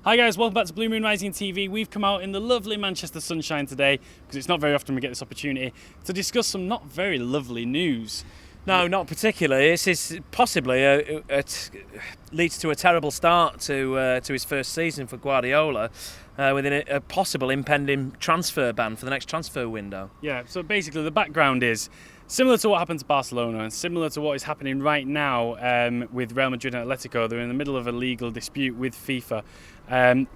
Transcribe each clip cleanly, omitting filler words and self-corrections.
Hi guys, welcome back to Blue Moon Rising TV. We've come out in the lovely Manchester sunshine today, because it's not very often we get this opportunity, to discuss some not very lovely news. No, not particularly. This is possibly leads to a terrible start to his first season for Guardiola, with a possible impending transfer ban for the next transfer window. Yeah, so basically the background is similar to what happened to Barcelona and similar to what is happening right now with Real Madrid and Atletico. They're in the middle of a legal dispute with FIFA,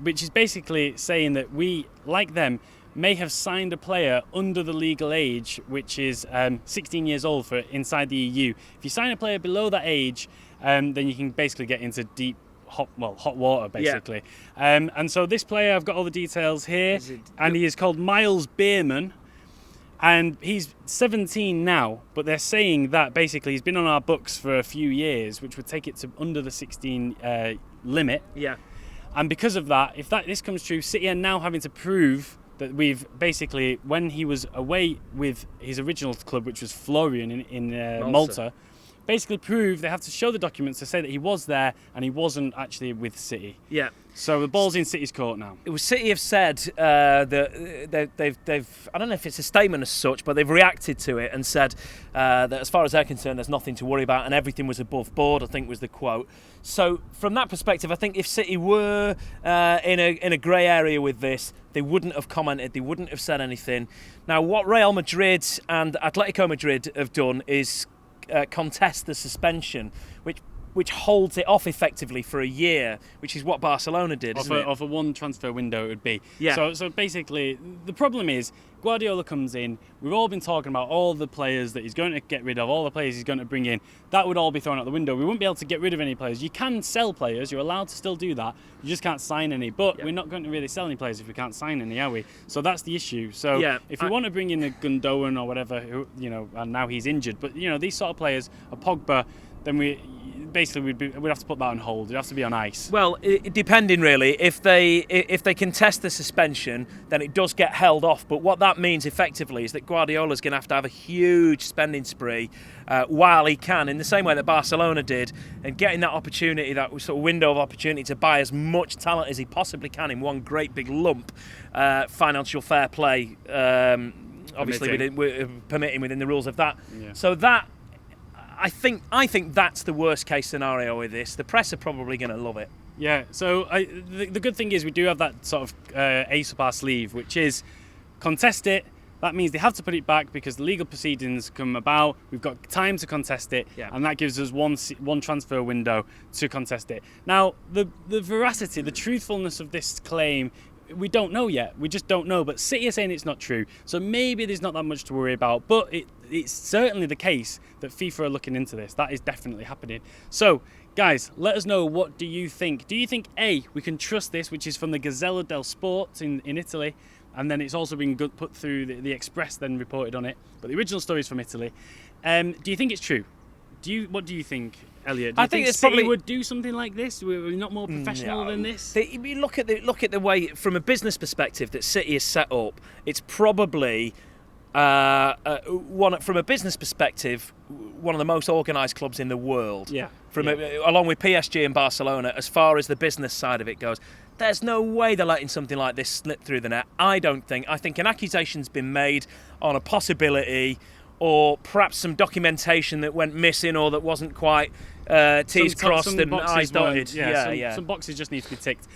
which is basically saying that we, like them, may have signed a player under the legal age, which is 16 years old for inside the EU. If you sign a player below that age, then you can basically get into deep, hot water, basically. Yeah. And so this player, I've got all the details here, and he is called Miles Bierman. And he's 17 now, but they're saying that basically he's been on our books for a few years, which would take it to under the 16 limit. Yeah. And because of that, if this comes true, City are now having to prove that we've basically, when he was away with his original club, which was Florian in Malta, basically prove they have to show the documents to say that he was there and he wasn't actually with City. Yeah. So the ball's in City's court now. It was City have said that they've I don't know if it's a statement as such, but they've reacted to it and said that as far as they're concerned, there's nothing to worry about and everything was above board, I think was the quote. So from that perspective, I think if City were in a grey area with this, they wouldn't have commented, they wouldn't have said anything. Now, what Real Madrid and Atletico Madrid have done is contest the suspension, which holds it off effectively for a year, which is what Barcelona did, isn't it? Of a one transfer window it would be. Yeah. So basically, the problem is, Guardiola comes in, we've all been talking about all the players that he's going to get rid of, all the players he's going to bring in, that would all be thrown out the window. We wouldn't be able to get rid of any players. You can sell players, you're allowed to still do that, you just can't sign any, but we're not going to really sell any players if we can't sign any, are we? So that's the issue. So if we want to bring in a Gundogan or whatever, and now he's injured, but these sort of players, a Pogba, then we'd have to put that on hold. It'd have to be on ice. Well, depending really, if they contest the suspension, then it does get held off. But what that means effectively is that Guardiola's going to have a huge spending spree while he can, in the same way that Barcelona did, and getting that opportunity, that sort of window of opportunity to buy as much talent as he possibly can in one great big lump. Financial fair play, obviously permitting within the rules of that. Yeah. So that. I think that's the worst case scenario with this. The press are probably going to love it. Yeah, so the good thing is we do have that sort of ace up our sleeve, which is contest it. That means they have to put it back because the legal proceedings come about. We've got time to contest it, and that gives us one transfer window to contest it. Now, the veracity, the truthfulness of this claim, we don't know yet. We just don't know. But City are saying it's not true. So maybe there's not that much to worry about. But it's certainly the case that FIFA are looking into this. That is definitely happening. So, guys, let us know, what do you think? Do you think, A, we can trust this, which is from the Gazzetta dello Sport in Italy, and then it's also been put through the Express, then reported on it. But the original story is from Italy. Do you think it's true? What do you think, Elliot? Do you think City probably would do something like this? We're not more professional than this. You look at the way, from a business perspective, that City is set up. It's probably from a business perspective, one of the most organised clubs in the world. Yeah. Along with PSG and Barcelona, as far as the business side of it goes. There's no way they're letting something like this slip through the net. I don't think. I think an accusation's been made on a possibility, or perhaps some documentation that went missing or that wasn't quite T's crossed and I's dotted. Some boxes just need to be ticked.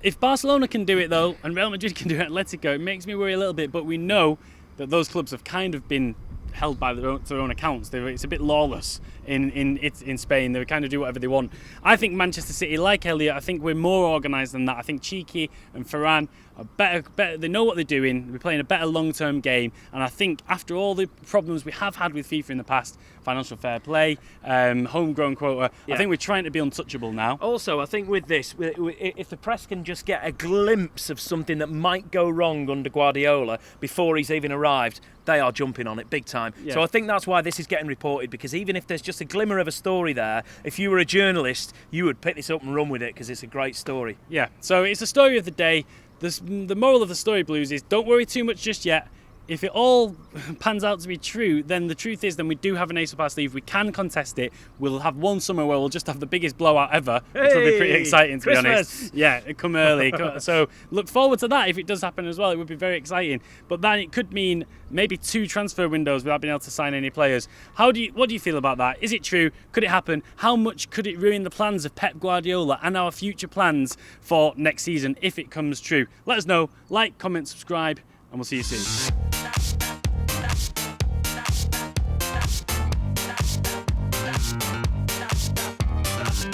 If Barcelona can do it, though, and Real Madrid can do it at Atletico, it makes me worry a little bit, but we know that those clubs have kind of been held by their own accounts. It's a bit lawless in Spain. They kind of do whatever they want. I think Manchester City, like Elliot, I think we're more organised than that. I think Cheeky and Ferran are better. They know what they're doing. We're playing a better long-term game. And I think after all the problems we have had with FIFA in the past, financial fair play, homegrown quota, I think we're trying to be untouchable now. Also, I think with this, if the press can just get a glimpse of something that might go wrong under Guardiola before he's even arrived, they are jumping on it big time. Yeah. So I think that's why this is getting reported, because even if there's just a glimmer of a story there, if you were a journalist, you would pick this up and run with it because it's a great story. Yeah, so it's the story of the day. The moral of the story, Blues, is don't worry too much just yet. if it all pans out to be true, then the truth is then we do have an Ace Up our sleeve. We can contest it. We'll have one summer where we'll just have the biggest blowout ever, which will be pretty exciting, to be honest. Yeah, come early. So look forward to that if it does happen as well. It would be very exciting. But then it could mean maybe 2 transfer windows without being able to sign any players. What do you feel about that? Is it true? Could it happen? How much could it ruin the plans of Pep Guardiola and our future plans for next season if it comes true? Let us know. Like, comment, subscribe, and we'll see you soon.